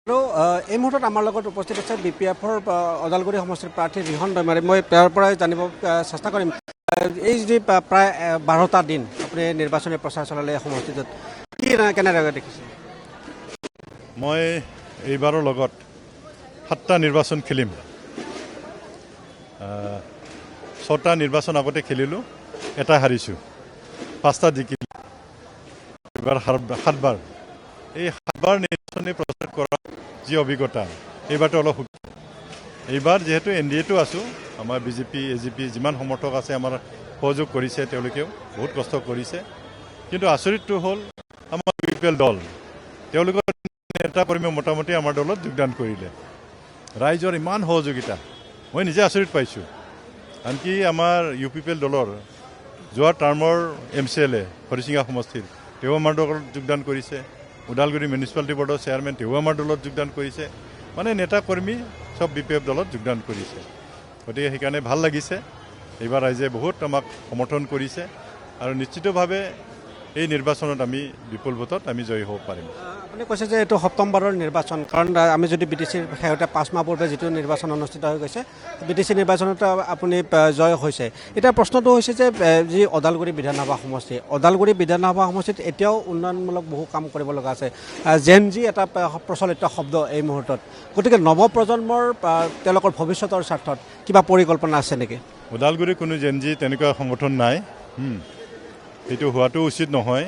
আৰু এই মুহূৰ্তত আমাৰ লগত উপস্থিত আছে BPF-ৰ ওদালগুৰি সমষ্টিৰ প্ৰাৰ্থী ৰিহন দৈমাৰী। মই তেওঁৰ পৰাই জানিব চেষ্টা কৰিম এই যি প্ৰায় 12টা দিন আপুনি নিৰ্বাচনী প্ৰচাৰ চলালে এই সমষ্টিটোত কি কেনেদৰে দেখিছে? মই এইবাৰৰ লগত 7টা নিৰ্বাচন খেলিম। 6টা নিৰ্বাচন আগতে খেলিলোঁ, এটা হাৰিছোঁ, 5টা জিকিলোঁ, এইবাৰ 7বাৰ। এই 7বাৰ নিৰ্বাচনী প্ৰচাৰ কৰা যি অভিজ্ঞতা, এইবাৰটো অলপ এইবাৰ যিহেতু NDA-টো আছোঁ, আমাৰ BJP, AGP যিমান সমৰ্থক আছে আমাৰ সহযোগ কৰিছে, তেওঁলোকেও বহুত কষ্ট কৰিছে। কিন্তু আচৰিতটো হ'ল আমাৰ UPL দল, তেওঁলোকৰ নেতা কৰ্মী মোটামুটি আমাৰ দলত যোগদান কৰিলে। ৰাইজৰ ইমান সহযোগিতা মই নিজে আচৰিত পাইছোঁ। আনকি আমাৰ UPL দলৰ যোৱা টাৰ্মৰ MCLA হৰিচিঙা সমষ্টিৰ তেওঁ আমাৰ দলত যোগদান কৰিছে। ওদালগুৰি মিউনিচিপালিটি বৰ্ডৰ চেয়াৰমেন তেওঁ আমাৰ দলত যোগদান কৰিছে। মানে নেতা কৰ্মী চব BPF দলত যোগদান কৰিছে। গতিকে সেইকাৰণে ভাল লাগিছে। এইবাৰ ৰাইজে বহুত আমাক সমৰ্থন কৰিছে আৰু নিশ্চিতভাৱে এই নিৰ্বাচনত আমি বিপুল ভোটত আমি জয়ী হ'ব পাৰিম। আপুনি কৈছে যে এইটো 7মবাৰৰ নিৰ্বাচন, কাৰণ আমি যদি BTCৰ শেহতীয়া 5 মাহ পূৰ্বে যিটো নিৰ্বাচন অনুষ্ঠিত হৈ গৈছে, BTC নিৰ্বাচনত আপুনি জয় হৈছে। এতিয়া প্ৰশ্নটো হৈছে যে যি ওদালগুৰি বিধানসভা সমষ্টি, ওদালগুৰি বিধানসভা সমষ্টিত এতিয়াও উন্নয়নমূলক বহু কাম কৰিব লগা আছে। জেনজি এটা প্ৰচলিত শব্দ এই মুহূৰ্তত। গতিকে নৱপ্ৰজন্মৰ তেওঁলোকৰ ভৱিষ্যতৰ স্বাৰ্থত কিবা পৰিকল্পনা আছে নেকি? ওদালগুৰি কোনো জেনজি তেনেকুৱা সংগঠন নাই। সেইটো হোৱাটো উচিত নহয়।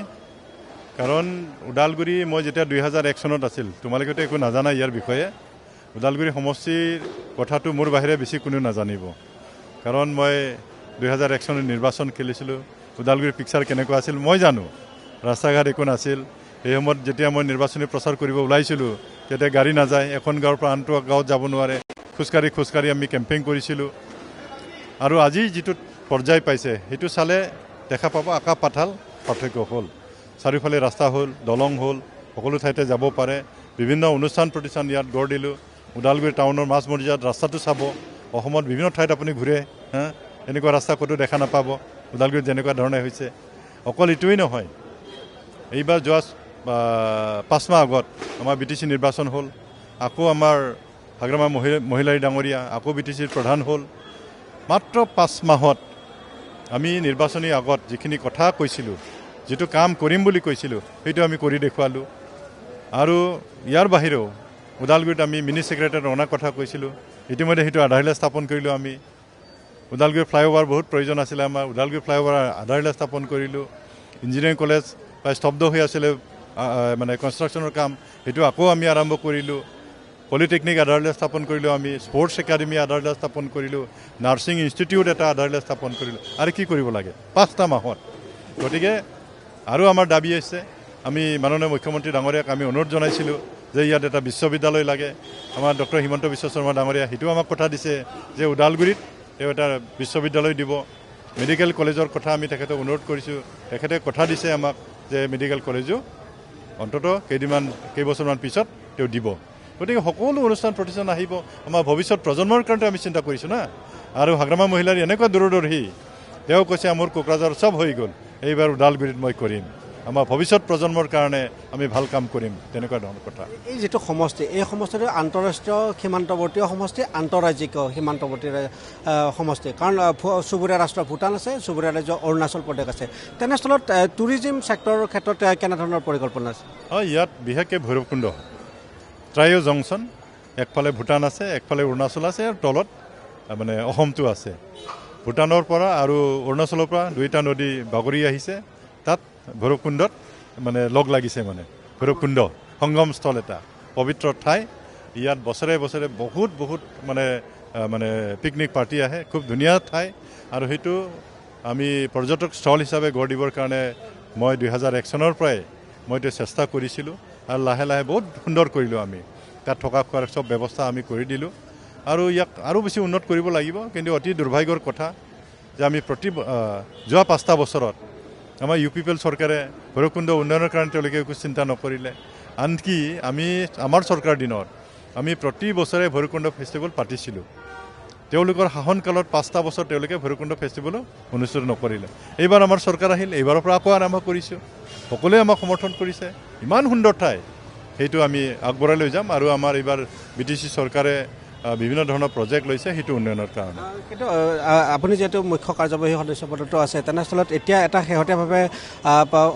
কাৰণ ওদালগুৰি মই যেতিয়া 2001 চনত আছিল, তোমালোকেতো একো নাজানা ইয়াৰ বিষয়ে। ওদালগুৰি সমষ্টিৰ কথাটো মোৰ বাহিৰে বেছি কোনো নাজানিব। কাৰণ মই 2001 চনত নিৰ্বাচন খেলিছিলোঁ। ওদালগুৰি পিকচাৰ কেনেকুৱা আছিল মই জানো। ৰাস্তা ঘাট একো নাছিল। এই সময়ত যেতিয়া মই নিৰ্বাচনী প্ৰচাৰ কৰিব ওলাইছিলোঁ, তেতিয়া গাড়ী নাযায়, এখন গাঁৱৰ পৰা আনটো গাঁৱত যাব নোৱাৰে। খোজকাঢ়ি আমি কেম্পেইন কৰিছিলোঁ। আৰু আজি যিটো পৰ্যায় পাইছে সেইটো চালে দেখা পাব আকাশ পাতাল পাৰ্থক্য হ'ল। চাৰিওফালে ৰাস্তা হ'ল, দলং হ'ল, সকলো ঠাইতে যাব পাৰে। বিভিন্ন অনুষ্ঠান প্ৰতিষ্ঠান ইয়াত গঢ় দিলোঁ। ওদালগুৰি টাউনৰ মাজ মজিয়াত ৰাস্তাটো চাব। অসমত বিভিন্ন ঠাইত আপুনি ঘূৰে, এনেকুৱা ৰাস্তা ক'তো দেখা নাপাব। ওদালগুৰিত যেনেকুৱা ধৰণে হৈছে। অকল এইটোৱেই নহয়, এইবাৰ যোৱা 5 মাহ আগত আমাৰ BTC নিৰ্বাচন হ'ল। আকৌ আমাৰ হাগ্ৰামা মহিলাৰী ডাঙৰীয়া আকৌ BTCৰ প্ৰধান হ'ল। মাত্ৰ 5 মাহত আমি নিৰ্বাচনী আগত যিখিনি কথা কৈছিলোঁ, যিটো কাম কৰিম বুলি কৈছিলোঁ, সেইটো আমি কৰি দেখুৱালোঁ। আৰু ইয়াৰ বাহিৰেও ওদালগুৰিত আমি মিনি ছেক্ৰেটাৰী অনাৰ কথা কৈছিলোঁ। ইতিমধ্যে সেইটো আধাৰশিলা স্থাপন কৰিলোঁ আমি। ওদালগুৰি ফ্লাইঅভাৰ বহুত প্ৰয়োজন আছিলে আমাৰ। ওদালগুৰি ফ্লাইঅভাৰ আধাৰশিলা স্থাপন কৰিলোঁ। ইঞ্জিনিয়াৰিং কলেজ প্ৰায় স্তব্ধ হৈ আছিলে, মানে কনষ্ট্ৰাকশ্যনৰ কাম, সেইটো আকৌ আমি আৰম্ভ কৰিলোঁ। পলিটেকনিক আধাৰশিলা স্থাপন কৰিলোঁ আমি। স্পৰ্টছ একাডেমি আধাৰশিলা স্থাপন কৰিলোঁ। নাৰ্ছিং ইনষ্টিটিউট এটা আধাৰশিলা স্থাপন কৰিলোঁ। আৰু কি কৰিব লাগে 5টা মাহত? গতিকে আৰু আমাৰ দাবী আছে। আমি মাননীয় মুখ্যমন্ত্ৰী ডাঙৰীয়াক আমি অনুৰোধ জনাইছিলোঁ যে ইয়াত এটা বিশ্ববিদ্যালয় লাগে। আমাৰ ডক্টৰ হিমন্ত বিশ্ব শৰ্মা ডাঙৰীয়া সেইটোও আমাক কথা দিছে যে ওদালগুৰিত তেওঁ এটা বিশ্ববিদ্যালয় দিব। মেডিকেল কলেজৰ কথা আমি তেখেতক অনুৰোধ কৰিছোঁ। তেখেতে কথা দিছে আমাক যে মেডিকেল কলেজো অন্ততঃ কেইবছৰমান পিছত তেওঁ দিব। গতিকে সকলো অনুষ্ঠান প্ৰতিষ্ঠান আহিব। আমাৰ ভৱিষ্যত প্ৰজন্মৰ কাৰণে আমি চিন্তা কৰিছোঁ না। আৰু হাগ্ৰামা মহিলাৰ এনেকুৱা দূৰদৰ্শী, তেওঁ কৈছে মোৰ কোকৰাঝাৰ চব হৈ গ'ল, এইবাৰ ওদালগুৰিত মই কৰিম। আমাৰ ভৱিষ্যত প্ৰজন্মৰ কাৰণে আমি ভাল কাম কৰিম, তেনেকুৱা ধৰণৰ কথা। এই যিটো সমষ্টি, এই সমষ্টিটো আন্তঃৰাষ্ট্ৰীয় সীমান্তৱৰ্তী সমষ্টি, আন্তঃৰাজ্যিক সীমান্তৱৰ্তী সমষ্টি। কাৰণ চুবুৰীয়া ৰাষ্ট্ৰ ভূটান আছে, চুবুৰীয়া ৰাজ্য অৰুণাচল প্ৰদেশ আছে। তেনেস্থলত টুৰিজিম ছেক্টৰৰ ক্ষেত্ৰত কেনেধৰণৰ পৰিকল্পনা আছে? হয়, ইয়াত বিশেষকৈ ভৈৰৱকুণ্ড ট্ৰাইঅ' জংচন, একফালে ভূটান আছে, একফালে অৰুণাচল আছে, আৰু তলত মানে অসমটো আছে। ভূটানৰ পৰা আৰু অৰুণাচলৰ পৰা 2টা নদী বাগৰি আহিছে। তাত ভৈৰৱকুণ্ডত মানে লগ লাগিছে, মানে ভৈৰৱকুণ্ড সংগমস্থল এটা পবিত্ৰ ঠাই। ইয়াত বছৰে বছৰে বহুত মানে পিকনিক পাৰ্টি আহে। খুব ধুনীয়া ঠাই। আৰু সেইটো আমি পৰ্যটক স্থল হিচাপে গঢ় দিবৰ কাৰণে মই 2001 চনৰ পৰাই মই এইটো চেষ্টা কৰিছিলোঁ। আৰু লাহে লাহে বহুত সুন্দৰ কৰিলোঁ আমি। তাত থকা খোৱাৰ চব ব্যৱস্থা আমি কৰি দিলোঁ। আৰু ইয়াক আৰু বেছি উন্নত কৰিব লাগিব। কিন্তু অতি দুৰ্ভাগ্যৰ কথা যে আমি যোৱা 5টা বছৰত আমাৰ UPL চৰকাৰে ভৈৰৱকুণ্ড উন্নয়নৰ কাৰণে তেওঁলোকে একো চিন্তা নকৰিলে। আনকি আমাৰ চৰকাৰ দিনত আমি প্ৰতি বছৰে ভৈৰৱকুণ্ড ফেষ্টিভেল পাতিছিলোঁ। তেওঁলোকৰ শাসনকালত 5টা বছৰ তেওঁলোকে ভৈৰৱকুণ্ড ফেষ্টিভেলো অনুষ্ঠিত নকৰিলে। এইবাৰ আমাৰ চৰকাৰ আহিল, এইবাৰৰ পৰা আকৌ আৰম্ভ কৰিছোঁ। সকলোৱে আমাক সমৰ্থন কৰিছে। ইমান সুন্দৰ ঠাই, সেইটো আমি আগবঢ়াই লৈ যাম আৰু আমাৰ এইবাৰ BTC চৰকাৰে বিভিন্ন ধৰণৰ প্ৰজেক্ট লৈছে সেইটো উন্নয়নৰ কাৰণে। কিন্তু আপুনি যিহেতু মুখ্য কাৰ্যবাহী সদস্য পদতো আছে, তেনেস্থলত এতিয়া এটা শেহতীয়াভাৱে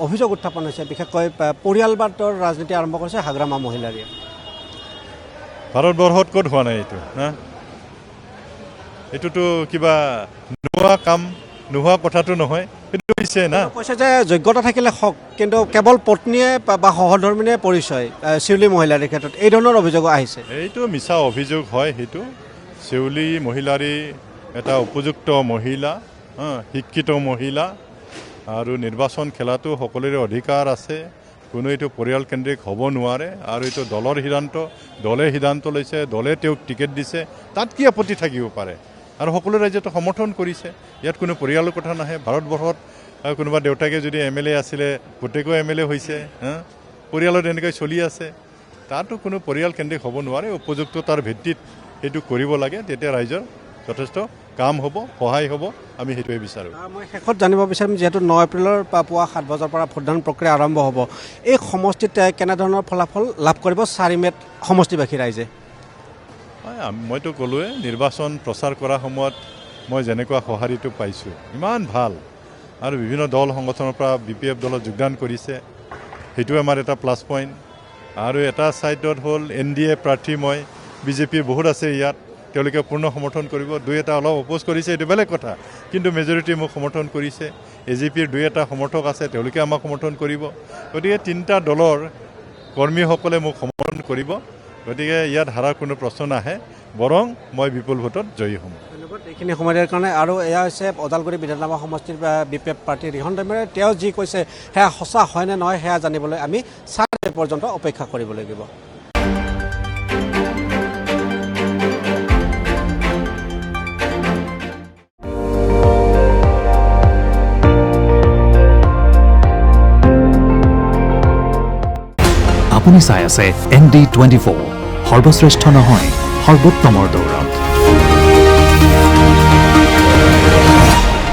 অভিযোগ উত্থাপন হৈছে, বিশেষকৈ পৰিয়ালবাদৰ ৰাজনীতি আৰম্ভ কৰিছে হাগ্ৰামা মহিলাৰীয়ে। ভাৰতবৰ্ষত ক'ত হোৱা নাই এইটো না? এইটোতো কিবা নোহোৱা কথাটো নহয়, সেইটো হৈছে না। কৈছে যে যোগ্যতা থাকিলে হওক, কিন্তু কেৱল পত্নীয়ে বা সহধৰ্মিনীয়ে পৰিচয় চিউলি মহিলাৰীৰ ক্ষেত্ৰত এই ধৰণৰ অভিযোগো আহিছে। এইটো মিছা অভিযোগ হয়। সেইটো চিউলি মহিলাৰী এটা উপযুক্ত মহিলা, শিক্ষিত মহিলা, আৰু নিৰ্বাচন খেলাটো সকলোৰে অধিকাৰ আছে। কোনো এইটো পৰিয়ালকেন্দ্ৰিক হ'ব নোৱাৰে আৰু এইটো দলৰ সিদ্ধান্ত, দলে সিদ্ধান্ত লৈছে, দলে তেওঁক টিকেট দিছে, তাত কি আপত্তি থাকিব পাৰে? আৰু সকলো ৰাজ্যটো সমৰ্থন কৰিছে, ইয়াত কোনো পৰিয়ালৰ কথা নাহে। ভাৰতবৰ্ষত কোনোবা দেউতাকে যদি MLA আছিলে, পুতেকো MLA হৈছে, পৰিয়ালত এনেকৈ চলি আছে। তাতো কোনো পৰিয়ালকেন্দ্ৰিক হ'ব নোৱাৰে। উপযুক্ততাৰ ভিত্তিত সেইটো কৰিব লাগে, তেতিয়া ৰাইজৰ যথেষ্ট কাম হ'ব, সহায় হ'ব, আমি সেইটোৱে বিচাৰোঁ। মই শেষত জানিব বিচাৰিম, যিহেতু 9 এপ্ৰিলৰ পুৱা 7 বজাৰ পৰা ভোটদান প্ৰক্ৰিয়া আৰম্ভ হ'ব, এই সমষ্টিত কেনেধৰণৰ ফলাফল লাভ কৰিব 4 মে'ত সমষ্টিবাসী ৰাইজে? মইতো ক'লোৱে, নিৰ্বাচন প্ৰচাৰ কৰাৰ সময়ত মই যেনেকুৱা সঁহাৰিটো পাইছোঁ ইমান ভাল, আৰু বিভিন্ন দল সংগঠনৰ পৰা BPF দলত যোগদান কৰিছে, সেইটো আমাৰ এটা প্লাছ পইণ্ট। আৰু এটা ছাইডত হ'ল NDA প্ৰাৰ্থী, মই BJP বহুত আছে ইয়াত, তেওঁলোকে পূৰ্ণ সমৰ্থন কৰিব। 2-এটা অলপ অপ'জ কৰিছে, এইটো বেলেগ কথা, কিন্তু মেজৰিটি মোক সমৰ্থন কৰিছে। AJPৰ 2-এটা সমৰ্থক আছে, তেওঁলোকে আমাক সমৰ্থন কৰিব। গতিকে 3টা দলৰ কৰ্মীসকলে মোক সমৰ্থন কৰিব। গতিকে ইয়াত হাৰাৰ কোনো প্ৰশ্ন নাহে, বৰং মই বিপুল ভোটত জয়ী হ'ম। ধন্যবাদ এইখিনি সময় দিয়াৰ কাৰণে। আৰু এয়া হৈছে ওদালগুৰি বিধানসভা সমষ্টিৰ BPF প্ৰাৰ্থী ৰিহন দৈমাৰী। তেওঁ যি কৈছে সেয়া সঁচা হয় নে নহয় সেয়া জানিবলৈ আমি 4 মে' পৰ্যন্ত অপেক্ষা কৰিব লাগিব। আপুনি চাই আছে ND24, সৰ্বশ্ৰেষ্ঠ নহয়, সৰ্বোত্তমৰ দৌৰ।